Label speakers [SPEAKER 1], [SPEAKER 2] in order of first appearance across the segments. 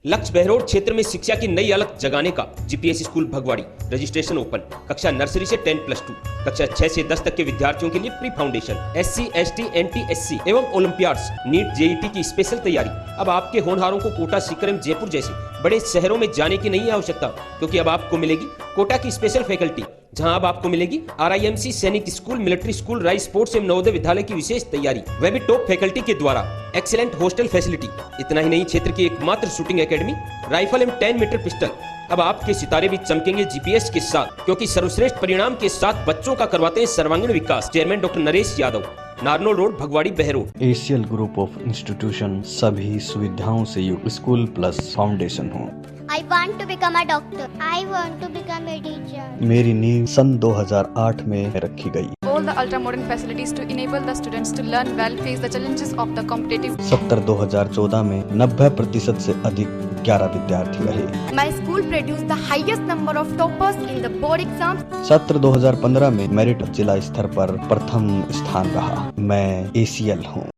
[SPEAKER 1] लक्ष्य बहरोड क्षेत्र में शिक्षा की नई अलख जगाने का GPS school Bhagwadi. Registration open. कक्षा नर्सरी से 10+2, कक्षा 6 से 10 तक के विद्यार्थियों के लिए pre foundation, SC, ST, NT, SC एवं ओलंपियाड्स, नीट, JET की स्पेशल तैयारी। अब आपके होनहारों को कोटा, सीकर, जयपुर जैसे बड़े शहरों में जाने की नहीं आवश्यकता, क्योंकि अब आपको मिलेगी कोटा की स्पेशल फैकल्टी, जहां अब आपको मिलेगी RIMC सैनिक school, military school, rice sports एवं नवोदय विद्यालय की विशेष तैयारी, वह भी टॉप फैकल्टी के द्वारा। Excellent hostel facility. इतना ही नहीं, क्षेत्र की एकमात्र शूटिंग एकेडमी, राइफल एवं 10 मीटर पिस्टल। अब आपके सितारे भी चमकेंगे जीपीएस के साथ, क्योंकि सर्वश्रेष्ठ परिणाम के साथ बच्चों का करवाते हैं सर्वांगीण विकास। Chairman doctor Naresh Yadav, Narnaul road, Bhagwadi, Behror.
[SPEAKER 2] एशियल ग्रुप ऑफ इंस्टीट्यूशन सभी सुविधाओं से युक्त स्कूल प्लस फाउंडेशन हो।
[SPEAKER 3] I want to become a doctor. I want to become a teacher.
[SPEAKER 2] मेरी नींव सन 2008 में रखी गई।
[SPEAKER 4] All the ultra modern facilities to enable the students to learn well, face the challenges of the competitive.
[SPEAKER 2] 2014 में 90% से अधिक 11 विद्यार्थी रहे।
[SPEAKER 4] My school produced the highest number of toppers in the board exams.
[SPEAKER 2] सत्र 2015 में मेरिट जिला स्तर पर प्रथम स्थान रहा। मैं ACL हूँ।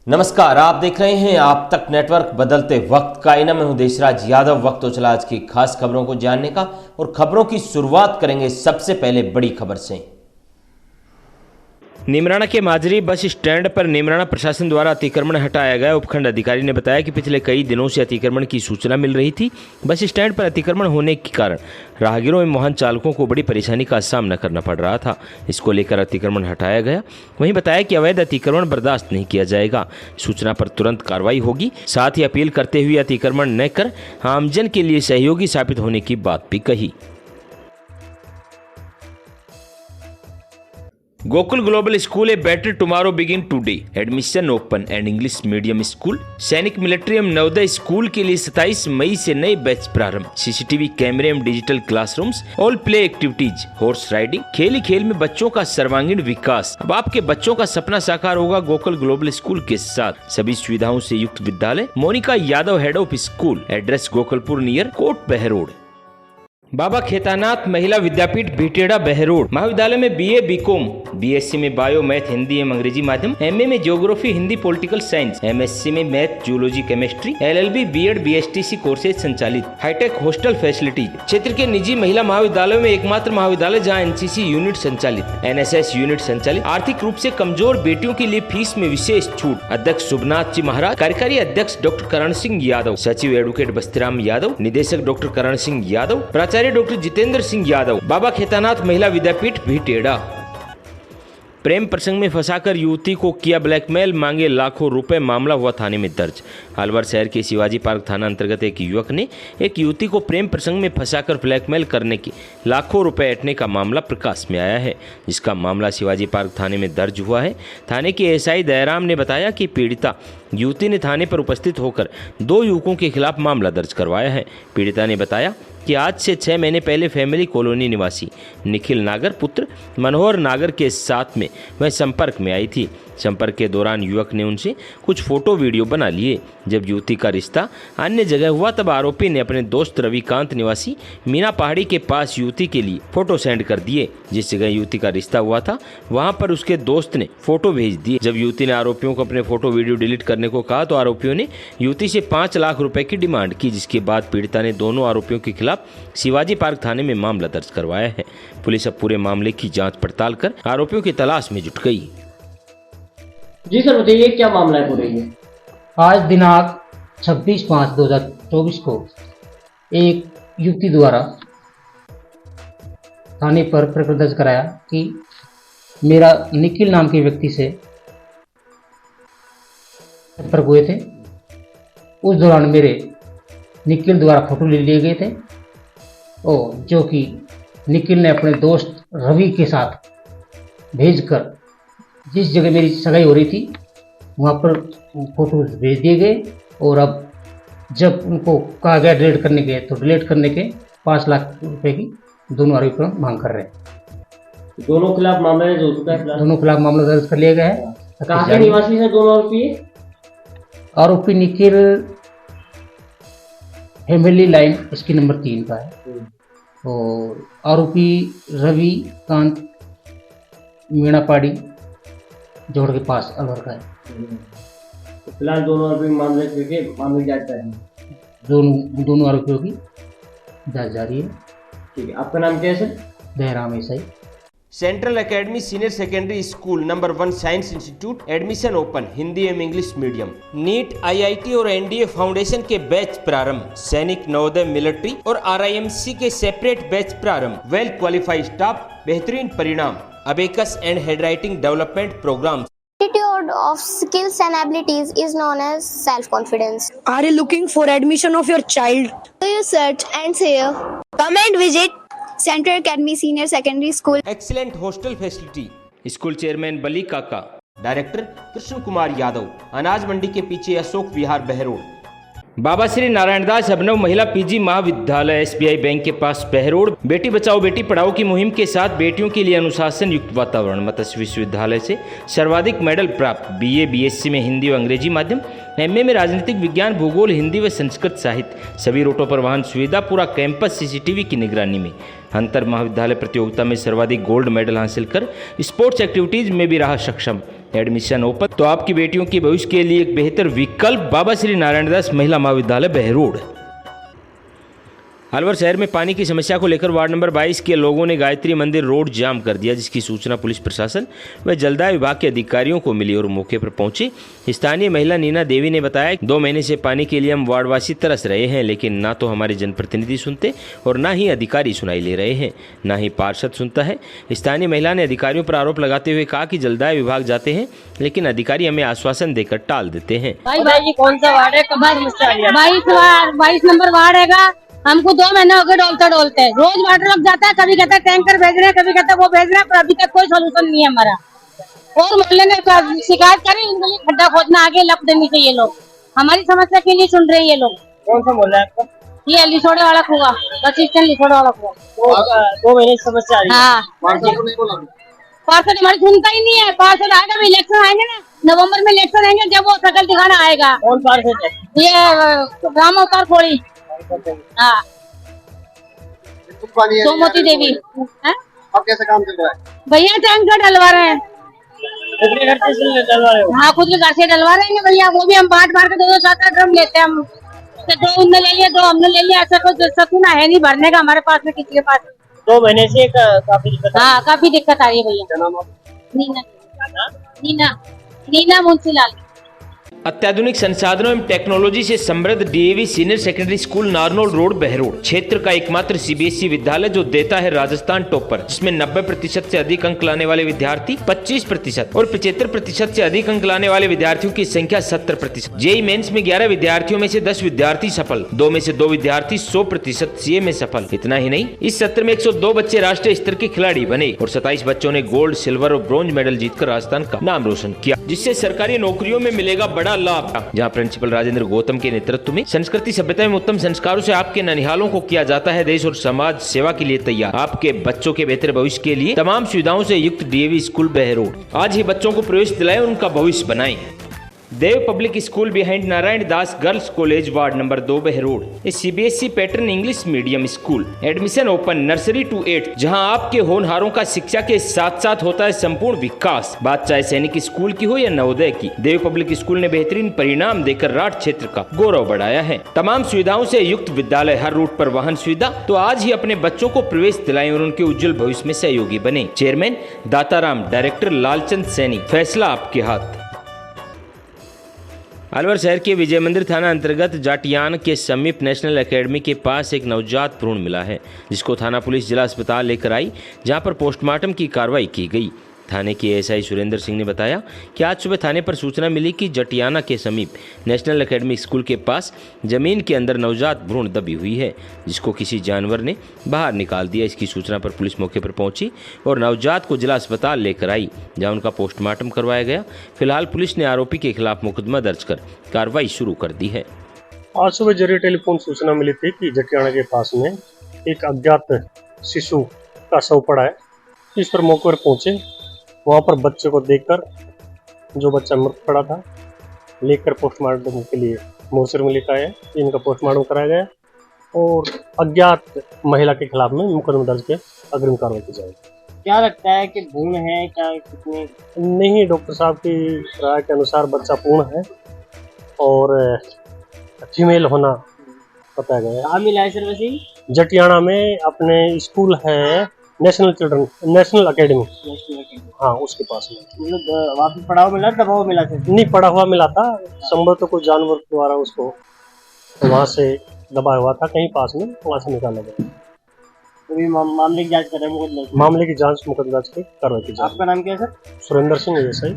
[SPEAKER 5] नमस्कार, आप देख रहे हैं आप तक नेटवर्क, बदलते वक्त का आईना। मैं हूं देशराज यादव। वक्त हो चला आज की खास खबरों को जानने का, और खबरों की शुरुआत करेंगे सबसे पहले बड़ी खबर से। निमराना के माजरी बस स्टैंड पर निमराना प्रशासन द्वारा अतिक्रमण हटाया गया। उपखंड अधिकारी ने बताया कि पिछले कई दिनों से अतिक्रमण की सूचना मिल रही थी। बस स्टैंड पर अतिक्रमण होने के कारण राहगीरों एवं वाहन चालकों को बड़ी परेशानी का सामना करना पड़ रहा था। इसको लेकर अतिक्रमण हटाया गया। वहीं बताया कि अवैध अतिक्रमण बर्दाश्त नहीं किया जाएगा, सूचना पर तुरंत कार्रवाई होगी। साथ ही अपील करते हुए अतिक्रमण न कर आमजन के लिए सहयोगी साबित होने की बात भी कही। Gokul global school a better tomorrow begin today. Admission open and English medium school, सैनिक, मिलिट्री एवं नवोदय स्कूल के लिए 27 मई से नए बैच प्रारंभ। CCTV कैमरे एवं digital classrooms, all play activities, horse riding, खेल ही खेल में बच्चों का सर्वांगीण विकास। अब आपके बच्चों का सपना साकार होगा गोकुल ग्लोबल स्कूल के साथ। सभी सुविधाओं से युक्त विद्यालय, Monika Yadav, head of school, address Gokulpur near Kot, Behror. Baba Khetanath महिला विद्यापीठ, बीटेड़ा, बहरोड। महाविद्यालय में BA, BCom, BSc में बायो, मैथ, हिंदी एवं अंग्रेजी माध्यम, MA में geography, Hindi, political science, MSc में math, zoology, chemistry, LLB, BEd, BSTC courses संचालित। Hi tech hostel facilities. क्षेत्र के निजी महिला महाविद्यालयों में एकमात्र महाविद्यालय जहां NCC यूनिट संचालित, NSS यूनिट संचालित। आर्थिक रूप से कमजोर बेटियों के लिए फीस में विशेष छूट। अध्यक्ष शुभनाथ जी महाराज, कार्यकारी अध्यक्ष डॉक्टर करण सिंह यादव, सचिव एडवोकेट बस्तीराम यादव, निदेशक डॉक्टर करण सिंह यादव, प्राचार्य डॉक्टर जितेंद्र सिंह यादव। बाबा खेतानाथ महिला विद्यापीठ, बीटेड़ा। प्रेम प्रसंग में फंसाकर युवती को किया ब्लैकमेल, मांगे लाखों रुपए, मामला हुआ थाने में दर्ज। अलवर शहर के शिवाजी पार्क थाना अंतर्गत एक युवक ने एक युवती को प्रेम प्रसंग में फंसाकर ब्लैकमेल करने की लाखों रुपए ऐंठने का मामला प्रकाश में आया है, जिसका मामला शिवाजी पार्क थाने में दर्ज हुआ है। थाने के SI दयाराम ने बताया कि पीड़िता युवती ने थाने पर उपस्थित होकर 2 युवकों के खिलाफ मामला दर्ज करवाया है। पीड़िता ने बताया कि आज से 6 महीने पहले फैमिली कॉलोनी निवासी निखिल नागर पुत्र मनोहर नागर के साथ में वह संपर्क में आई थी। संपर्क के दौरान युवक ने उनसे कुछ फोटो वीडियो बना लिए। जब युवती का रिश्ता अन्य जगह हुआ तब आरोपी ने अपने दोस्त रविकांत निवासी मीना पहाड़ी के पास युवती के लिए फोटो सेंड कर दिए। जिस जगह युवती का रिश्ता हुआ था वहां पर उसके दोस्त ने फोटो भेज दिए। जब युवती ने आरोपियों को अपने फोटो वीडियो डिलीट करने को कहा तो आरोपियों ने युवती से 5 लाख रुपए की डिमांड की, जिसके बाद पीड़िता ने दोनों आरोपियों के खिलाफ शिवाजी पार्क थाने में मामला दर्ज करवाया है। पुलिस अब पूरे मामले की जांच पड़ताल कर आरोपियों की तलाश में जुट गई।
[SPEAKER 6] जी सर, बताइए क्या मामला है पूरे में?
[SPEAKER 7] आज दिनांक 26/5/2024 को एक युवती द्वारा थाने पर प्रकरण दर्ज कराया कि मेरा निखिल नाम के व्यक्ति से संपर्क हुए थे। उस दौरान मेरे निखिल द्वारा फोटो ले लिए गए थे, और जो कि निखिल ने अपने दोस्त रवि के साथ भेजकर जिस जगह मेरी सगाई हो रही थी वहाँ पर फोटो भेज दिए गए। और अब जब उनको कहा गया डिलीट करने के, तो डिलीट करने के 5 लाख रुपए की दोनों आरोपी मांग कर रहे हैं।
[SPEAKER 6] दोनों खिलाफ मामला दर्ज हो चुका है?
[SPEAKER 7] दोनों खिलाफ मामला दर्ज कर लिया गया है।
[SPEAKER 6] कहाँ के निवासी है दोनों आरोपी?
[SPEAKER 7] आरोपी निखिल फैमिली लाइन इसकी नंबर 3 का है, और आरोपी रवि कांत मीणा पहाड़ी जोड़ के पास अलवर का है।
[SPEAKER 6] फिलहाल दोनों आरोपी मामले की जांच कर रहे हैं।
[SPEAKER 7] दोनों आरोपियों की जांच जारी है।
[SPEAKER 6] ठीक है, आपका नाम क्या है सर?
[SPEAKER 7] दहराम ईसाई।
[SPEAKER 1] Central academy senior secondary school number 1 science institute admission open Hindi एवं इंग्लिश मीडियम। नीट, आईआईटी और एनडीए फाउंडेशन के बैच प्रारंभ। सैनिक, नवोदय, मिलिट्री और आरआईएमसी के सेपरेट बैच प्रारंभ। वेल क्वालिफाइड स्टाफ, बेहतरीन परिणाम। Abacus and handwriting development programme.
[SPEAKER 3] Attitude of skills and abilities is known as self-confidence.
[SPEAKER 8] Are you looking for admission of your child?
[SPEAKER 3] Do you search and share?
[SPEAKER 8] Come and visit Central Academy Senior Secondary School.
[SPEAKER 1] Excellent hostel facility. School chairman Bali काका, director Krishna Kumar Yadav, अनाज मंडी के पीछे अशोक विहार बहरोड। बाबा श्री नारायण दास अभिनव महिला PG महाविद्यालय SBI bank के पास बहरोड। बेटी बचाओ बेटी पढ़ाओ की मुहिम के साथ बेटियों के लिए अनुशासन युक्त वातावरण। मत्स्य विश्वविद्यालय से सर्वाधिक मेडल प्राप्त। बीए बीएससी में हिंदी व अंग्रेजी माध्यम, एमए में राजनीतिक विज्ञान, भूगोल, हिंदी व संस्कृत साहित्य। सभी रूटों पर वाहन सुविधा, पूरा कैंपस सीसीटीवी की निगरानी में। अंतर महाविद्यालय प्रतियोगिता में सर्वाधिक गोल्ड मेडल हासिल कर स्पोर्ट्स एक्टिविटीज में भी रहा सक्षम। एडमिशन ओपन, तो आपकी बेटियों के भविष्य के लिए एक बेहतर विकल्प बाबा श्री नारायण दास महिला महाविद्यालय बहरोड। अलवर शहर में पानी की समस्या को लेकर वार्ड नंबर 22 के लोगों ने गायत्री मंदिर रोड जाम कर दिया, जिसकी सूचना पुलिस प्रशासन व जलदाय विभाग के अधिकारियों को मिली और मौके पर पहुंची स्थानीय महिला नीना देवी ने बताया, 2 महीने से पानी के लिए हम वार्डवासी तरस रहे हैं, लेकिन ना तो हमारे जनप्रतिनिधि सुनते और ना ही अधिकारी सुनाई ले रहे हैं, ना ही पार्षद सुनता है। स्थानीय महिला ने अधिकारियों पर आरोप लगाते हुए कहा कि जलदाय विभाग जाते हैं लेकिन अधिकारी हमें आश्वासन देकर टाल देते हैं।
[SPEAKER 9] भाई कौन सा वार्ड है? 22 नंबर वार्ड है। हमको 2 महीने हो गए डोलते हैं। रोज वाटर लग जाता है, कभी कहता है टैंकर भेज रहे हैं, कभी कहता है वो भेज रहे हैं, पर अभी तक कोई सोल्यूशन नहीं है हमारा। और मोहल्ले ने शिकायत करी, इनके लिए खड्डा खोदना आगे लप देनी चाहिए। लोग हमारी समस्या के लिए सुन रहे हैं ये लोग।
[SPEAKER 6] कौन सा मोहल्ला है आपका?
[SPEAKER 9] ये लिसोड़े वाला कुआ, बस स्टैंड लिसोड़े वाला कुआ।
[SPEAKER 6] 2 महीने से समस्या आ रही है।
[SPEAKER 9] हाँ, पार्षद हमारी सुनता ही नहीं है। पार्षद आएगा, इलेक्शन आएंगे ना, नवम्बर में इलेक्शन आएंगे, जब वो शकल दिखाना आएगा।
[SPEAKER 6] कौन पार्षद है?
[SPEAKER 9] ये राम अवतार खोड़ी। हाँ, सोमवती देवी।
[SPEAKER 6] अब कैसे काम चल रहा है?
[SPEAKER 9] भैया टैंकर डलवा रहे हैं।
[SPEAKER 6] खुद के घर से डलवा रहे हो?
[SPEAKER 9] हाँ, खुद के घर से डलवा रहे हैं भैया। वो भी हम बांट के 2-7 ड्रम लेते हैं हम। 2 उनने ले लिया, 2 हमने ले लिया। ऐसा कोई सपना है नहीं भरने का हमारे पास में, किसी के पास।
[SPEAKER 6] 2 महीने से काफी दिक्कत।
[SPEAKER 9] हाँ, काफी दिक्कत आ रही है भैया।
[SPEAKER 6] क्या नाम आपका?
[SPEAKER 9] नीना मुंशीलाल।
[SPEAKER 5] अत्याधुनिक संसाधनों एवं टेक्नोलॉजी से समृद्ध DAV senior secondary school Narnaul road Behror क्षेत्र का एकमात्र सीबीएसई विद्यालय जो देता है राजस्थान टॉपर, जिसमें 90% से अधिक अंक लाने वाले विद्यार्थी 25% और 75% से अधिक अंक लाने वाले विद्यार्थियों की संख्या 70%। जेई मेंस में 11 विद्यार्थियों में से 10 विद्यार्थी सफल, 2 में से 2 विद्यार्थी 100% सीए में सफल। इतना ही नहीं, इस सत्र में 102 बच्चे राष्ट्रीय स्तर के खिलाड़ी बने और 27 बच्चों ने गोल्ड, सिल्वर और ब्रॉन्ज मेडल जीतकर राजस्थान का नाम रोशन किया, जिससे सरकारी नौकरियों में मिलेगा बड़ा लाभ। जहां प्रिंसिपल राजेंद्र गौतम के नेतृत्व में संस्कृति सभ्यता एवं उत्तम संस्कारों से आपके ननिहालों को किया जाता है देश और समाज सेवा के लिए तैयार। आपके बच्चों के बेहतर भविष्य के लिए तमाम सुविधाओं से युक्त डीएवी स्कूल बहरोड। आज ही बच्चों को प्रवेश दिलाएं और उनका भविष्य बनाएं। Dev public school behind Narayan Das girls college ward number 2 Behror. CBSE pattern English medium school. Admission open nursery to 8, जहां आपके होनहारों का शिक्षा के साथ साथ होता है संपूर्ण विकास। बात चाहे सैनिक स्कूल की हो या नवोदय की, देव पब्लिक स्कूल ने बेहतरीन परिणाम देकर राठ क्षेत्र का गौरव बढ़ाया है। तमाम सुविधाओं से युक्त विद्यालय, हर रूट पर वाहन सुविधा। तो आज ही अपने बच्चों को प्रवेश दिलाएं और उनके उज्जवल भविष्य में सहयोगी बने। Chairman Dataram, director Lalchand Saini. फैसला आपके हाथ। अलवर शहर के विजय मंदिर थाना अंतर्गत जाटियान के समीप नेशनल एकेडमी के पास एक नवजात भ्रूण मिला है, जिसको थाना पुलिस जिला अस्पताल लेकर आई, जहां पर पोस्टमार्टम की कार्रवाई की गई। थाने के एएसआई सुरेंद्र सिंह ने बताया कि आज सुबह थाने पर सूचना मिली कि जटियाना के समीप नेशनल एकेडमी स्कूल के पास जमीन के अंदर नवजात भ्रूण दबी हुई है, जिसको किसी जानवर ने बाहर निकाल दिया। इसकी सूचना पर पुलिस मौके पर पहुंची और नवजात को जिला अस्पताल लेकर आई, जहां उनका पोस्टमार्टम करवाया गया। फिलहाल पुलिस ने आरोपी के खिलाफ मुकदमा दर्ज कर कार्रवाई शुरू कर दी है।
[SPEAKER 10] आज सुबह जरिए टेलीफोन सूचना मिली थी कि जटियाना के पास में एक अज्ञात शिशु का शव पड़ा है। इस पर मौके पर पहुंचे, वहाँ पर बच्चे को देखकर जो बच्चा मृत पड़ा था लेकर पोस्टमार्टम के लिए मोर्चर में लेकर आए। इनका पोस्टमार्टम कराया गया और अज्ञात महिला के खिलाफ में मुकदमा दर्ज के अग्रिम कार्रवाई की जाएगी।
[SPEAKER 6] क्या लगता है कि भ्रूण है क्या? कितने?
[SPEAKER 10] नहीं, डॉक्टर साहब की राय के अनुसार बच्चा पूर्ण है और फीमेल होना बताया गया है।
[SPEAKER 6] कहाँ मिला है सर वैसे ही?
[SPEAKER 10] जटियाना में अपने स्कूल है नेशनल एकेडमी, हाँ उसके पास में।
[SPEAKER 6] मतलब वहाँ पे पड़ा हुआ मिला, दबाव मिला था?
[SPEAKER 10] नहीं, पड़ा हुआ मिला था, संभवतः कोई जानवर द्वारा उसको वहाँ से दबाया हुआ था कहीं पास में, वहाँ से निकाला गया।
[SPEAKER 6] अभी मामले की जांच कर रहे हैं, मुकदमा
[SPEAKER 10] मामले की जांच मुकदमा की कार्रवाई की जाए।
[SPEAKER 6] आपका नाम क्या है सर?
[SPEAKER 10] सुरेंद्र सिंह एएसआई।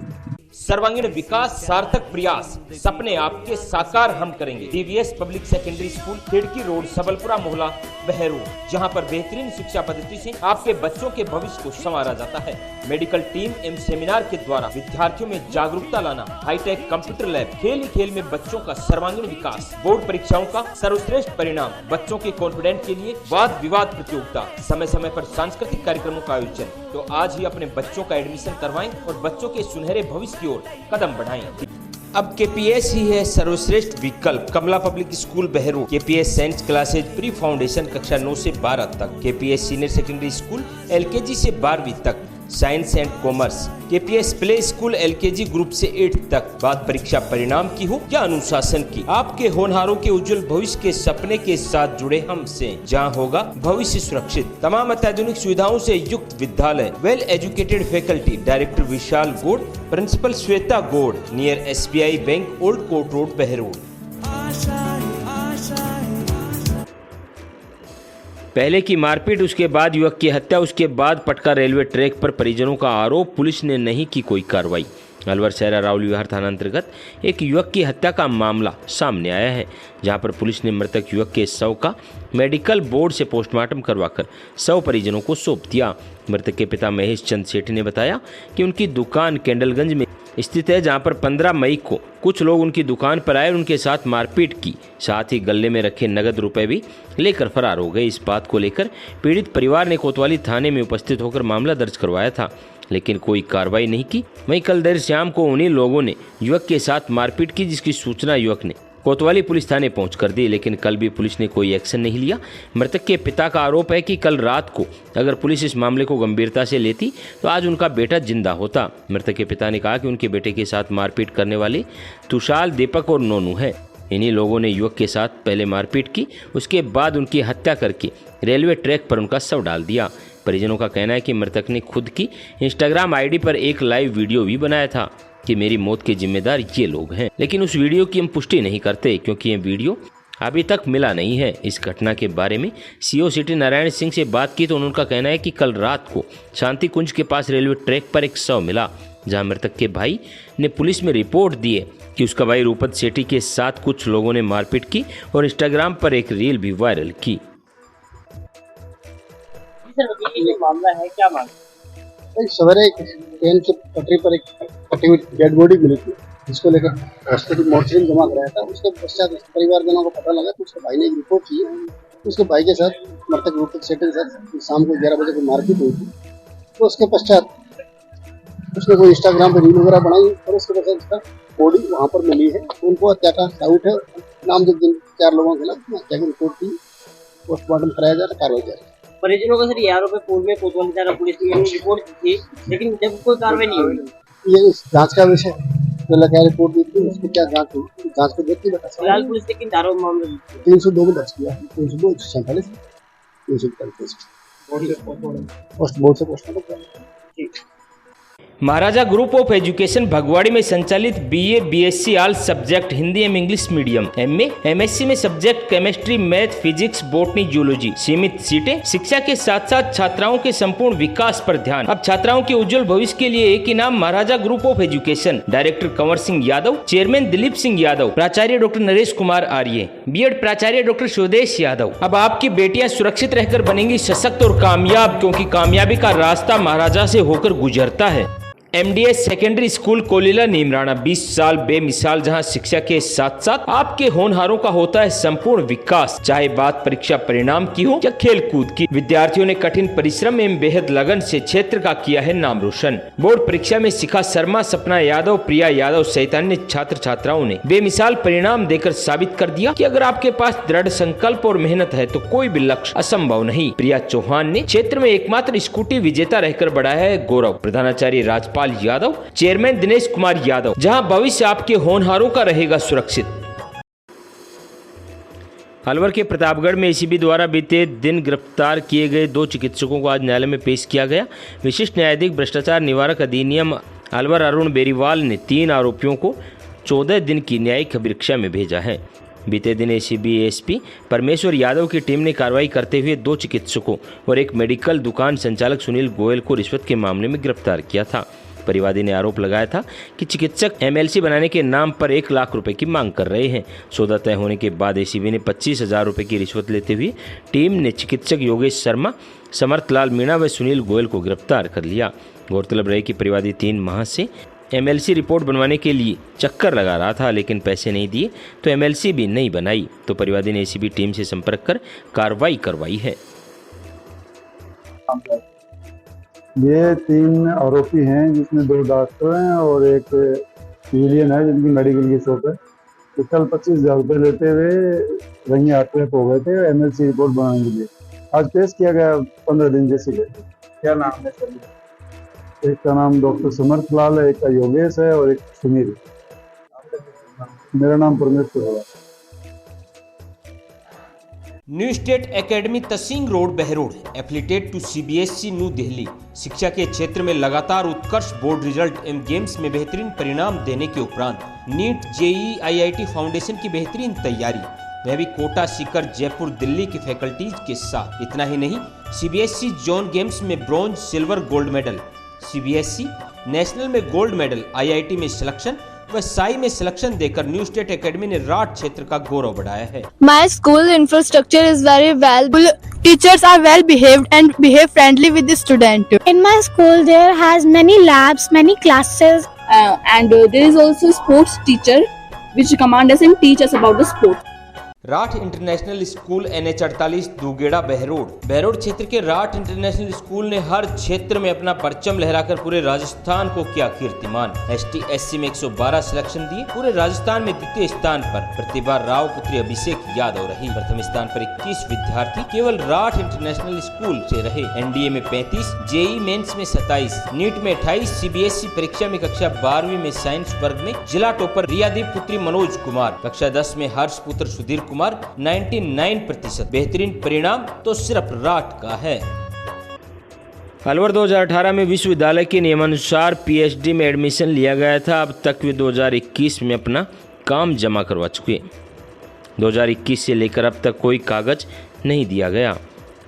[SPEAKER 1] सर्वांगीण विकास सार्थक प्रयास, सपने आपके साकार हम करेंगे। डीवीएस पब्लिक सेकेंडरी स्कूल, खिड़की रोड, सबलपुरा मोहल्ला, बहरोड, जहां पर बेहतरीन शिक्षा पद्धति से आपके बच्चों के भविष्य को संवारा जाता है। मेडिकल टीम एवं सेमिनार के द्वारा विद्यार्थियों में जागरूकता लाना, हाईटेक कंप्यूटर लैब, खेल ही खेल में बच्चों का सर्वांगीण विकास, बोर्ड परीक्षाओं का सर्वश्रेष्ठ परिणाम, बच्चों के कॉन्फिडेंट के लिए वाद विवाद प्रतियोगिता, समय समय पर सांस्कृतिक कार्यक्रमों का आयोजन। तो आज ही अपने बच्चों का एडमिशन करवाएं और बच्चों के सुनहरे भविष्य की ओर कदम बढ़ाएं। अब केपीएस ही है सर्वश्रेष्ठ विकल्प। Kamla public school Behror, KPS science classes pre foundation कक्षा 9 से 12 तक, KPS senior secondary school LKG से 12वीं तक, science and commerce, KPS play school LKG group से 8 तक। बात परीक्षा परिणाम की हो या अनुशासन की, आपके होनहारों के उज्जवल भविष्य के सपने के साथ जुड़े हमसे, जहां होगा भविष्य सुरक्षित। तमाम अत्याधुनिक सुविधाओं से युक्त विद्यालय, well educated faculty, director Vishal Gaur, principal Shweta Gaur, near SBI bank, old court road, Behror.
[SPEAKER 5] पहले की मारपीट, उसके बाद युवक की हत्या, उसके बाद पटका रेलवे ट्रैक पर परिजनों का आरोप, पुलिस ने नहीं की कोई कार्रवाई। अलवर शहरा रावली विहार थाना अंतर्गत एक युवक की हत्या का मामला सामने आया है, जहां पर पुलिस ने मृतक युवक के शव का मेडिकल बोर्ड से पोस्टमार्टम करवाकर शव परिजनों को सौंप दिया। मृतक के पिता महेश चंद सेठी ने बताया कि उनकी दुकान कैंडलगंज में स्थित है, जहां पर 15 मई को कुछ लोग उनकी दुकान पर आए और उनके साथ मारपीट की, साथ ही गले में रखे नगद रुपए भी लेकर फरार हो गए। इस बात को लेकर पीड़ित परिवार ने कोतवाली थाने में उपस्थित होकर मामला दर्ज करवाया था, लेकिन कोई कार्रवाई नहीं की। वहीं कल देर शाम को उन्हीं लोगों ने युवक के साथ मारपीट की, जिसकी सूचना युवक ने कोतवाली पुलिस थाने पहुंच कर दी, लेकिन कल भी पुलिस ने कोई एक्शन नहीं लिया। मृतक के पिता का आरोप है कि कल रात को अगर पुलिस इस मामले को गंभीरता से लेती तो आज उनका बेटा जिंदा होता। मृतक के पिता ने कहा कि उनके बेटे के साथ मारपीट करने वाले तुषार, दीपक और नोनू हैं। इन्हीं लोगों ने युवक के साथ पहले मारपीट की, उसके बाद उनकी हत्या करके रेलवे ट्रैक पर उनका शव डाल दिया। परिजनों का कहना है कि मृतक ने खुद की इंस्टाग्राम आईडी पर एक लाइव वीडियो भी बनाया था कि मेरी मौत के जिम्मेदार ये लोग हैं, लेकिन उस वीडियो की हम पुष्टि नहीं करते क्योंकि ये वीडियो अभी तक मिला नहीं है। इस घटना के बारे में सीओ सिटी नारायण सिंह से बात की तो उनका कहना है कि कल रात को शांति कुंज के पास रेलवे ट्रैक पर एक शव मिला, जहां मृतक के भाई ने पुलिस में रिपोर्ट दी है कि उसका भाई रूपत सेठी के साथ कुछ लोगों ने मारपीट की और इंस्टाग्राम पर एक रील भी वायरल की।
[SPEAKER 6] मामला है, क्या मामला?
[SPEAKER 11] सवेरे ट्रेन की पटरी पर एक कटी हुई डेड बॉडी मिली थी, जिसको लेकर हॉस्पिटल मोर्चरी में जमा कराया था। उसके पश्चात परिवारजनों को पता लगा कि उसके भाई ने एक रिपोर्ट की, उसके भाई के साथ मृतक रूपक सेठी के साथ शाम को 11 बजे को मारपीट हुई थी। तो उसके पश्चात उसने कोई इंस्टाग्राम पर रील वगैरह बनाई और उसके पश्चात उसका बॉडी वहाँ पर मिली है। उनको हत्या का डाउट है, नामजद 4 लोगों के खिलाफ हत्या की रिपोर्ट की, पोस्टमार्टम कराया जा रहा, कार्रवाई जारी।
[SPEAKER 6] परिजनों का सर ये आरोप है पूर्व में कोतवाली थाना पुलिस ने रिपोर्ट दी थी, लेकिन जब कोई कार्रवाई नहीं हुई।
[SPEAKER 11] ये जांच का विषय क्या रिपोर्ट दी थी, उसकी क्या जांच हुई, जांच को देखते बता सकते।
[SPEAKER 6] फिलहाल पुलिस ने किन धाराओं में मामला
[SPEAKER 11] 302 में दर्ज किया, 302, 147, 345 post postmortem.
[SPEAKER 5] Maharaja group of education Bhagwadi में संचालित BA, BSc all subject Hindi एवं इंग्लिश मीडियम, एमए, एमएससी में subject chemistry, math, physics, botany, zoology, सीमित सीटें, शिक्षा के साथ साथ छात्राओं के संपूर्ण विकास पर ध्यान। अब छात्राओं के उज्जवल भविष्य के लिए एक ही नाम, Maharaja group of education. Director Kanwar Singh Yadav, chairman Dilip Singh Yadav, प्राचार्य डॉक्टर नरेश कुमार आर्य, बीएड प्राचार्य डॉक्टर स्वदेश यादव। अब आपकी बेटियां सुरक्षित रहकर बनेंगी सशक्त और कामयाब, क्योंकि कामयाबी का रास्ता महाराजा से होकर गुजरता है। MDS secondary school Kolila Neemrana, 20 साल बेमिसाल, जहां शिक्षा के साथ साथ आपके होनहारों का होता है संपूर्ण विकास, चाहे बात परीक्षा परिणाम की हो या खेल कूद की। विद्यार्थियों ने कठिन परिश्रम एवं बेहद लगन से क्षेत्र का किया है नाम रोशन। बोर्ड परीक्षा में शिखा शर्मा, सपना यादव, प्रिया यादव सहित अन्य छात्र छात्राओं ने बेमिसाल परिणाम देकर साबित कर दिया कि अगर आपके पास दृढ़ संकल्प और मेहनत है तो कोई भी लक्ष्य असंभव नहीं। प्रिया चौहान ने क्षेत्र में एकमात्र स्कूटी विजेता रहकर बढ़ाया है गौरव। प्रधानाचार्य राजपाल यादव, चेयरमैन दिनेश कुमार यादव, जहां भविष्य आपके होनहारों का रहेगा सुरक्षित। अलवर के प्रतापगढ़ में एसीबी द्वारा बीते दिन गिरफ्तार किए गए 2 चिकित्सकों को आज न्यायालय में पेश किया गया। विशिष्ट न्यायाधीश भ्रष्टाचार निवारक अधिनियम अलवर अरुण बेरीवाल ने 3 आरोपियों को 14 दिन की न्यायिक अभिरक्षा में भेजा है। बीते दिन एसीबी एसपी परमेश्वर यादव की टीम ने कार्रवाई करते हुए 2 चिकित्सकों और एक मेडिकल दुकान संचालक सुनील गोयल को रिश्वत के मामले में गिरफ्तार किया था। परिवादी ने आरोप लगाया था कि चिकित्सक एमएलसी बनाने के नाम पर 1 लाख रुपए की मांग कर रहे हैं। सौदा तय होने के बाद एसीबी ने 25,000 रुपए की रिश्वत लेते हुए टीम ने चिकित्सक योगेश शर्मा, समर्थ लाल मीणा व सुनील गोयल को गिरफ्तार कर लिया। गौरतलब रहे कि परिवादी 3 माह से एमएलसी रिपोर्ट बनवाने के लिए चक्कर लगा रहा था, लेकिन पैसे नहीं दिए तो एमएलसी भी नहीं बनाई, तो परिवादी ने एसीबी टीम से संपर्क कर कार्रवाई करवाई है।
[SPEAKER 12] ये 3 आरोपी हैं, जिसमें 2 डॉक्टर हैं और एक सिविलियन है जिनकी मेडिकल की शॉप है। तो कल 25,000 रुपये लेते हुए रंगे हाथ ट्रैप हो गए थे एमएलसी रिपोर्ट बनाने के लिए। आज पेश किया गया 15 दिन जैसे गए। क्या नाम है सर? एक का नाम डॉक्टर समर्थ लाल है, एक का योगेश है और एक सुनील। मेरा नाम परमेश्वर है।
[SPEAKER 1] New state academy Tasing road Behror affiliated to CBSE new Delhi शिक्षा के क्षेत्र में लगातार उत्कर्ष बोर्ड रिजल्ट एवं गेम्स में बेहतरीन परिणाम देने के उपरांत नीट, जेईई, आईआईटी फाउंडेशन की बेहतरीन तैयारी, वह भी कोटा, सीकर, जयपुर, दिल्ली की फैकल्टीज के साथ। इतना ही नहीं, सीबीएसई जोन गेम्स में bronze, silver, gold medal, CBSE national में गोल्ड मेडल, आईआईटी में सिलेक्शन व साई में सिलेक्शन देकर न्यू स्टेट एकेडमी ने राठ क्षेत्र का गौरव बढ़ाया है।
[SPEAKER 8] My school infrastructure is very well. Teachers are well behaved and behave friendly with the student.
[SPEAKER 3] In my school, there has many labs, many classes.
[SPEAKER 8] And there is also sports teacher which command us and teach us about the sport.
[SPEAKER 1] Rath international school NH 48 दुगेड़ा बहरोड क्षेत्र के राठ international school ने हर क्षेत्र में अपना परचम लहराकर पूरे राजस्थान को किया कीर्तिमान। ST SC में 112 सिलेक्शन दिए। पूरे राजस्थान में द्वितीय स्थान पर प्रतिभा राव पुत्री अभिषेक यादव रही। प्रथम स्थान पर 21 विद्यार्थी केवल राठ इंटरनेशनल स्कूल से रहे। NDA में 35, जेईई मेंस में 27, नीट में 28, सीबीएसई परीक्षा में कक्षा 12वीं में साइंस वर्ग में जिला टॉपर रियादीप पुत्री मनोज कुमार, कक्षा 10 में हर्ष पुत्र सुधीर कुमार 99%। बेहतरीन परिणाम तो सिर्फ राठ का है।
[SPEAKER 5] अलवर 2018 में विश्वविद्यालय के नियमानुसार पीएचडी में एडमिशन लिया गया था। अब तक वे 2021 में अपना काम जमा करवा चुके। 2021 से लेकर अब तक कोई कागज नहीं दिया गया।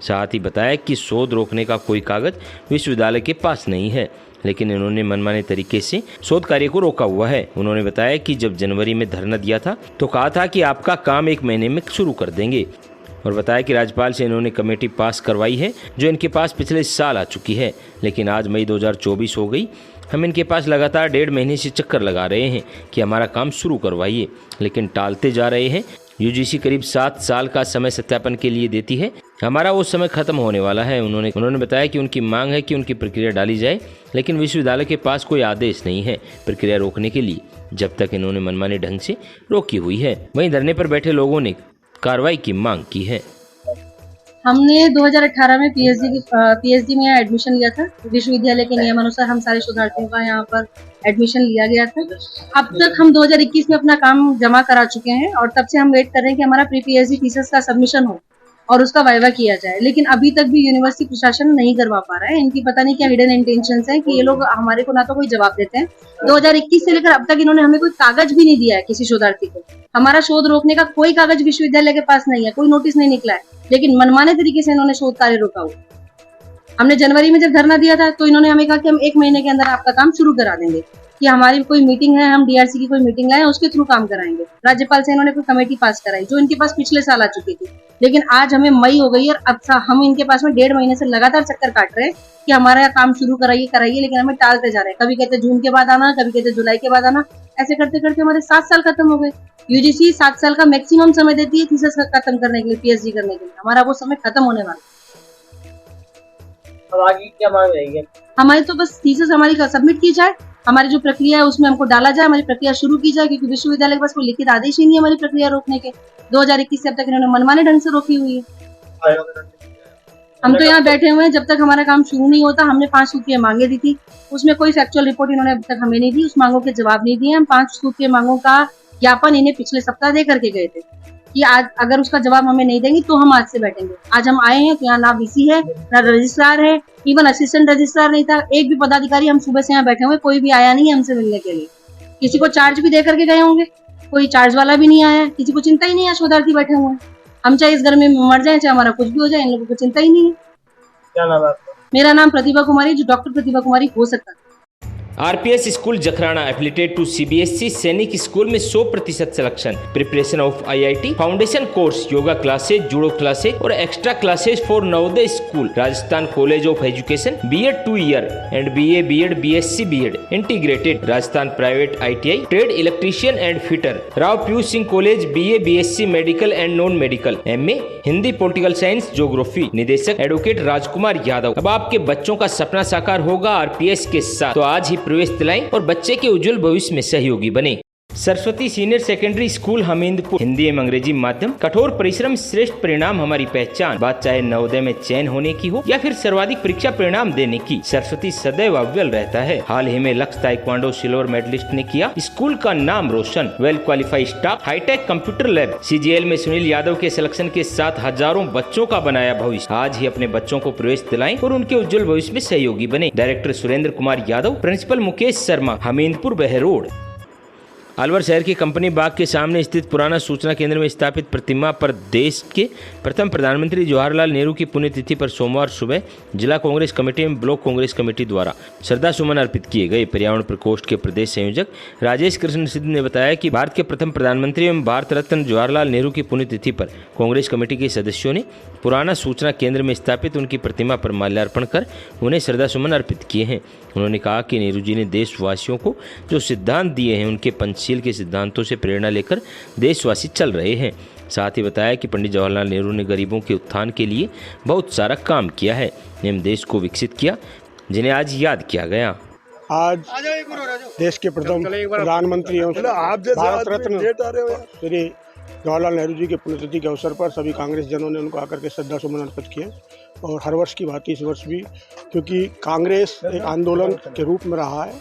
[SPEAKER 5] साथ ही बताया कि शोध रोकने का कोई कागज विश्वविद्यालय के पास नहीं है, लेकिन इन्होंने मनमाने तरीके से शोध कार्य को रोका हुआ है। उन्होंने बताया कि जब जनवरी में धरना दिया था तो कहा था कि आपका काम 1 महीने में शुरू कर देंगे, और बताया कि राज्यपाल से इन्होंने कमेटी पास करवाई है जो इनके पास पिछले साल आ चुकी है, लेकिन आज मई 2024 हो गई। हम इनके पास लगातार 1.5 महीने से चक्कर लगा रहे हैं कि हमारा काम शुरू करवाइए, लेकिन टालते जा रहे हैं। यूजीसी करीब 7 साल का समय सत्यापन के लिए देती है। हमारा वो समय खत्म होने वाला है। उन्होंने बताया कि उनकी मांग है कि उनकी प्रक्रिया डाली जाए, लेकिन विश्वविद्यालय के पास कोई आदेश नहीं है प्रक्रिया रोकने के लिए, जब तक इन्होंने मनमाने ढंग से रोकी हुई है। वहीं धरने पर बैठे लोगों ने कार्रवाई की मांग की है।
[SPEAKER 9] हमने 2018 में पीएचडी में यहाँ एडमिशन लिया था। विश्वविद्यालय के नियमानुसार हम सारे शोधार्थियों का यहाँ पर एडमिशन लिया गया था। अब तक हम 2021 में अपना काम जमा करा चुके हैं और तब से हम वेट कर रहे हैं कि हमारा प्री पीएचडी थीसिस का सबमिशन हो और उसका वाइवा किया जाए, लेकिन अभी तक भी यूनिवर्सिटी प्रशासन नहीं करवा पा रहा है। इनकी पता नहीं क्या हिडन इंटेंशंस है कि ये लोग हमारे को ना तो कोई जवाब देते हैं। 2021 से लेकर अब तक इन्होंने हमें कोई कागज भी नहीं दिया है किसी शोधार्थी को। हमारा शोध रोकने का कोई कागज विश्वविद्यालय के पास नहीं है, कोई नोटिस नहीं निकला है, लेकिन मनमाने तरीके से इन्होंने शोध कार्य रोका हुआ। हमने जनवरी में जब धरना दिया था तो इन्होंने हमें कहा कि हम 1 महीने के अंदर आपका काम शुरू करा देंगे, कि हमारी कोई मीटिंग है, हम डीआरसी की कोई मीटिंग लाए, उसके थ्रू काम कराएंगे। राज्यपाल से इन्होंने कोई कमेटी पास कराई जो इनके पास पिछले साल आ चुकी थी, लेकिन आज हमें मई हो गई और अब हम इनके पास में 1.5 महीने से लगातार चक्कर काट रहे हैं कि हमारा काम शुरू कराइए, लेकिन हमें टालते जा रहे हैं। कभी कहते जून के बाद आना, कभी कहते जुलाई के बाद आना। ऐसे करते करते हमारे 7 साल खत्म हो गए। यूजीसी 7 साल का मैक्सिमम समय देती है थीसिस खत्म करने के लिए, पीएचडी करने के लिए। हमारा वो समय खत्म होने वाला।
[SPEAKER 6] अब आगे क्या मांग रहेगी?
[SPEAKER 9] हमारी तो बस थीसिस हमारी सबमिट की जाए, हमारी जो प्रक्रिया है उसमें हमको डाला जाए, हमारी प्रक्रिया शुरू की जाए, क्योंकि विश्वविद्यालय के पास कोई लिखित आदेश ही नहीं है हमारी प्रक्रिया रोकने के। 2021 से अब तक इन्होंने मनमाने ढंग से रोकी हुई है। हम तो यहाँ बैठे हुए हैं, जब तक हमारा काम शुरू नहीं होता। हमने 5 सूत्रीय मांगे दी थी, उसमें कोई फैक्चुअल रिपोर्ट इन्होंने अब तक हमें नहीं दी, उस मांगों के जवाब नहीं दिए। हम 5 सूत्रीय मांगों का ज्ञापन इन्हें पिछले सप्ताह दे करके गए थे, कि आज अगर उसका जवाब हमें नहीं देंगी तो हम आज से बैठेंगे। आज हम आए हैं तो यहाँ ना वीसी है, ना रजिस्ट्रार है, इवन असिस्टेंट रजिस्ट्रार नहीं था, एक भी पदाधिकारी। हम सुबह से यहाँ बैठे हुए, कोई भी आया नहीं है हमसे मिलने के लिए। किसी को चार्ज भी दे करके गए होंगे, कोई चार्ज वाला भी नहीं आया, किसी को चिंता ही नहीं है, शोधार्थी बैठे हुए हैं। हम चाहे इस गर्मी में मर जाए, चाहे हमारा कुछ भी हो जाए, इन लोगों को चिंता ही नहीं है।
[SPEAKER 6] क्या नाम है आपका?
[SPEAKER 9] मेरा नाम प्रतिभा कुमारी, जो डॉक्टर प्रतिभा कुमारी हो सकता है।
[SPEAKER 5] RPS school Jakhrana affiliated to CBSE Sainik school में 100% selection, preparation of IIT, foundation course, yoga classes, judo classes और extra classes for Navodaya school, Rajasthan college of education, BEd 2 year and BA BEd BSc BEd integrated, Rajasthan private ITI, trade electrician and fitter, Rao Piyush Singh college, BA BSc medical and non medical, MA Hindi, political science, geography, निदेशक advocate Rajkumar Yadav. अब आपके बच्चों का सपना साकार होगा RPS के साथ, तो आज ही प्रवेश दिलाएं और बच्चे के उज्जवल भविष्य में सहयोगी बने। Saraswati senior secondary school Hamidpur, Hindi एवं अंग्रेजी माध्यम, कठोर परिश्रम श्रेष्ठ परिणाम हमारी पहचान। बात चाहे नवोदय में चयन होने की हो या फिर सर्वाधिक परीक्षा परिणाम देने की, सरस्वती सदैव अव्वल रहता है। हाल ही में लक्ष्य ताइक्वांडो सिल्वर मेडलिस्ट ने किया स्कूल का नाम रोशन। Well qualified staff, hi-tech computer lab, CGL में सुनील यादव के सिलेक्शन के साथ हजारों बच्चों का बनाया भविष्य। आज ही अपने बच्चों को प्रवेश दिलाएं और उनके उज्जवल भविष्य में सहयोगी बने। Director Surendra Kumar Yadav, principal Mukesh Sharma, Hamidpur Behror. अलवर शहर की कंपनी बाग के सामने स्थित पुराना सूचना केंद्र में स्थापित प्रतिमा पर देश के प्रथम प्रधानमंत्री जवाहरलाल नेहरू की पुण्यतिथि पर सोमवार सुबह जिला कांग्रेस कमेटी एवं ब्लॉक कांग्रेस कमेटी द्वारा श्रद्धा सुमन अर्पित किए गए। पर्यावरण प्रकोष्ठ के प्रदेश संयोजक राजेश कृष्ण सिद्ध ने बताया कि भारत के प्रथम प्रधानमंत्री एवं भारत रत्न जवाहरलाल नेहरू की पुण्यतिथि पर कांग्रेस कमेटी के सदस्यों ने पुराना सूचना केंद्र में स्थापित उनकी प्रतिमा पर माल्यार्पण कर उन्हें श्रद्धा सुमन अर्पित किए हैं। उन्होंने कहा कि नेहरू जी ने देशवासियों को जो सिद्धांत दिए हैं, उनके पंचशील के सिद्धांतों से प्रेरणा लेकर देशवासी चल रहे हैं। साथ ही बताया कि पंडित जवाहरलाल नेहरू ने गरीबों के उत्थान के लिए बहुत सारा काम किया है एवं देश को विकसित किया, जिन्हें आज याद किया गया।
[SPEAKER 13] आज देश के प्रथम प्रधानमंत्री एवं भारत रत्न श्री जवाहरलाल नेहरू जी के पुण्यतिथि के अवसर पर सभी कांग्रेस जनों ने उनको आकर के श्रद्धा सुमन अर्पित किए। और हर वर्ष की भांति इस वर्ष भी, क्योंकि कांग्रेस एक आंदोलन के रूप में रहा है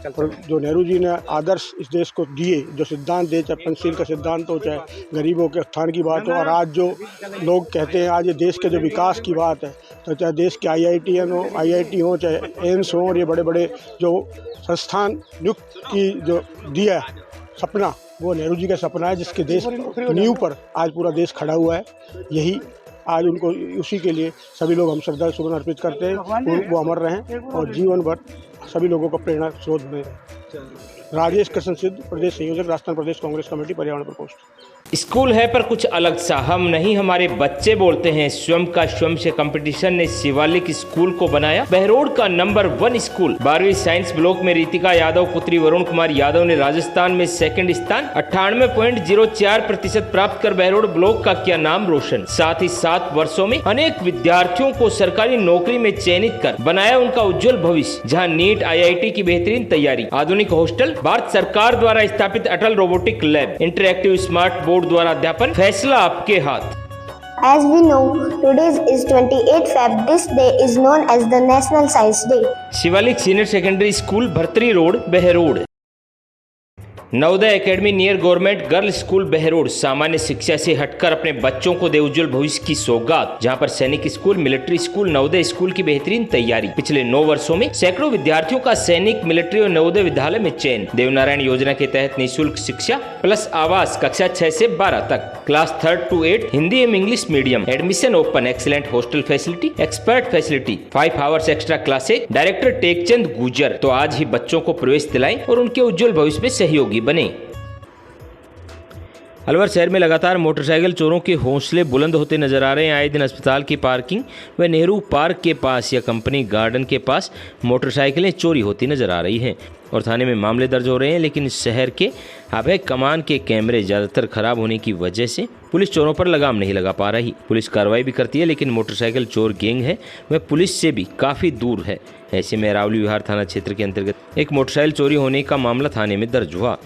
[SPEAKER 13] और जो नेहरू जी ने आदर्श इस देश को दिए, जो सिद्धांत दिए, चाहे पंचशील का सिद्धांत हो, चाहे गरीबों के उत्थान की बात हो, और आज जो लोग कहते हैं आज ये देश के जो विकास की बात है, तो चाहे देश के आईआईटी हो, चाहे एम्स हो, और ये बड़े बड़े जो संस्थान युक्त की जो दिया सपना, वो नेहरू जी का सपना है, जिसके देश नींव पर आज पूरा देश खड़ा हुआ है। यही आज उनको, उसी के लिए सभी लोग हम श्रद्धा सुमन अर्पित करते हैं। वो अमर रहें और जीवन भर सभी लोगों का प्रेरणा स्रोत बने। राजेश कृष्ण सिद्ध, प्रदेश संयोजक, राजस्थान प्रदेश कांग्रेस कमेटी, पर्यावरण प्रकोष्ठ।
[SPEAKER 5] स्कूल है पर कुछ अलग सा, हम नहीं हमारे बच्चे बोलते हैं। स्वयं का स्वयं से कंपटीशन ने शिवालिक स्कूल को बनाया बहरोड का नंबर 1 स्कूल। 12वीं साइंस ब्लॉक में रितिका यादव पुत्री वरुण कुमार यादव ने राजस्थान में सेकंड स्थान 98.04% प्राप्त कर बहरोड ब्लॉक का किया नाम रोशन। साथ ही 7 वर्षों में अनेक विद्यार्थियों को सरकारी नौकरी में चयनित कर बनाया उनका उज्जवल भविष्य। जहाँ नीट, आईआईटी की बेहतरीन तैयारी, आधुनिक हॉस्टल, भारत सरकार द्वारा स्थापित Atal robotic lab, interactive smart board द्वारा अध्यापन, फैसला आपके हाथ।
[SPEAKER 3] As we know, today is 28 Feb. This day is known as the National Science Day.
[SPEAKER 5] Shivalik senior secondary school, Bhartari road, Behror. Navodaya academy near government girls school Behror सामान्य शिक्षा से हटकर अपने बच्चों को दे उज्जवल भविष्य की सौगात। जहां पर सैनिक school, military school, Navodaya school की बेहतरीन तैयारी। पिछले 9 वर्षों में सैकड़ों विद्यार्थियों का सैनिक, मिलिट्री और नवोदय विद्यालय में चयन। देवनारायण योजना के तहत निःशुल्क शिक्षा प्लस आवास, कक्षा 6 से 12 तक, क्लास 3rd to 8 हिंदी एवं English medium, admission open, excellent hostel facility, expert facility, 5 hours extra classes. Director Tekchand गुजर। तो आज ही बच्चों को प्रवेश दिलाएं और उनके उज्जवल भविष्य में सहयोगी बने। अलवर शहर में लगातार मोटरसाइकिल चोरों के हौसले बुलंद होते नजर आ रहे हैं। आए दिन अस्पताल की पार्किंग व नेहरू पार्क के पास या कंपनी गार्डन के पास मोटरसाइकिलें चोरी होती नजर आ रही हैं और थाने में मामले दर्ज हो रहे हैं। लेकिन शहर के अभय कमान के कैमरे ज़्यादातर खराब होने की वजह से पुलिस चोरों पर लगाम नहीं लगा पा रही। पुलिस कार्रवाई भी करती है, लेकिन मोटरसाइकिल चोर गैंग है वह पुलिस से भी काफ़ी दूर है। ऐसे में अरावली विहार थाना क्षेत्र के अंतर्गत एक मोटरसाइकिल चोरी होने का मामला थाने में दर्ज हुआ,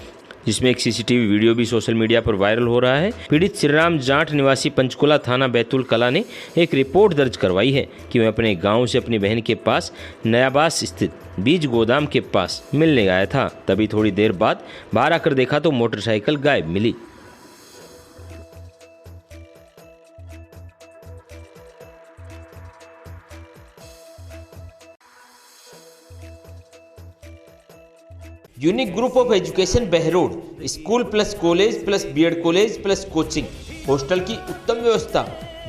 [SPEAKER 5] जिसमें एक सीसीटीवी वीडियो भी सोशल मीडिया पर वायरल हो रहा है। पीड़ित श्रीराम जाट निवासी पंचकुला थाना बैतूल कला ने एक रिपोर्ट दर्ज करवाई है कि वह अपने गांव से अपनी बहन के पास नयाबास स्थित बीज गोदाम के पास मिलने गया था। तभी थोड़ी देर बाद बाहर आकर देखा तो मोटरसाइकिल गायब मिली।
[SPEAKER 1] Unique group of education Behror, school plus college plus BEd college plus coaching, hostel की उत्तम व्यवस्था।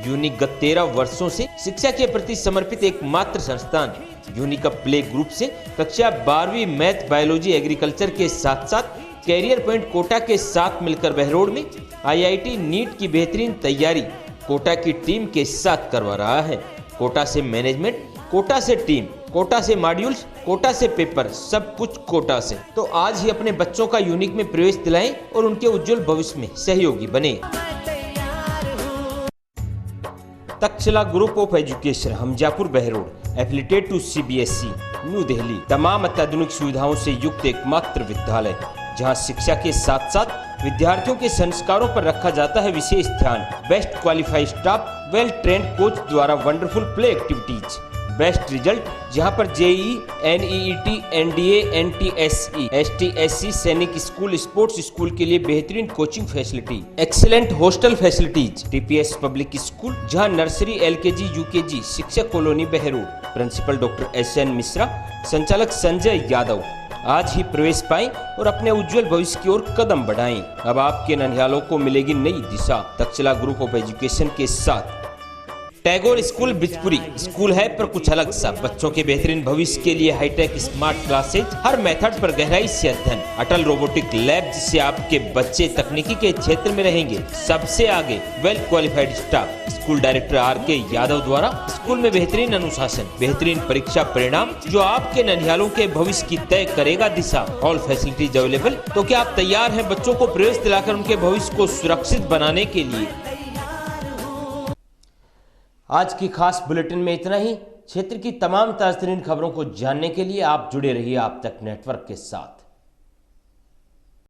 [SPEAKER 1] यूनिक गत 13 वर्षों से शिक्षा के प्रति समर्पित एकमात्र संस्थान। यूनिक प्ले ग्रुप से कक्षा 12वीं मैथ, बायोलॉजी, एग्रीकल्चर के साथ साथ कैरियर पॉइंट कोटा के साथ मिलकर बहरोड में IIT नीट की बेहतरीन तैयारी कोटा की टीम के साथ करवा रहा है। कोटा से मैनेजमेंट, कोटा से टीम, कोटा से मॉड्यूल्स, कोटा से पेपर, सब कुछ कोटा से। तो आज ही अपने बच्चों का यूनिक में प्रवेश दिलाएं और उनके उज्जवल भविष्य में सहयोगी बने। Takshashila group of education, Hamjapur Behror, affiliated to CBSE, new Delhi. तमाम अत्याधुनिक सुविधाओं से युक्त एकमात्र विद्यालय जहां शिक्षा के साथ साथ विद्यार्थियों के संस्कारों पर रखा जाता है विशेष ध्यान। Best qualified staff, well trained coach द्वारा wonderful play activities, best result जहां पर JEE, NEET, NDA, NTSE, ST/SC सैनिक स्कूल, स्पोर्ट्स स्कूल के लिए बेहतरीन coaching facility, excellent hostel facilities. TPS public school जहां नर्सरी, LKG, UKG, शिक्षक colony Behror. Principal doctor SN Mishra, संचालक संजय यादव। आज ही प्रवेश पाएं और अपने उज्जवल भविष्य की ओर कदम बढ़ाएं। अब आपके नन्हालों को मिलेगी नई दिशा तक्षशिला ग्रुप ऑफ एजुकेशन के साथ। टैगोर स्कूल बिजपुरी स्कूल है पर कुछ अलग सा। बच्चों के बेहतरीन भविष्य के लिए हाईटेक स्मार्ट क्लासेज, हर मेथड पर गहराई से अध्ययन, अटल रोबोटिक लैब जिससे आपके बच्चे तकनीकी के क्षेत्र में रहेंगे सबसे आगे, well qualified staff. School director RK Yadav द्वारा स्कूल में बेहतरीन अनुशासन, बेहतरीन परीक्षा परिणाम जो आपके नन्हालों के भविष्य की तय करेगा दिशा। All facilities available. तो क्या आप तैयार हैं बच्चों को प्रवेश दिलाकर उनके भविष्य को सुरक्षित बनाने के लिए? आज की खास बुलेटिन में इतना ही। क्षेत्र की तमाम ताज़ा खबरों को जानने के लिए आप जुड़े रहिए आप तक नेटवर्क के साथ।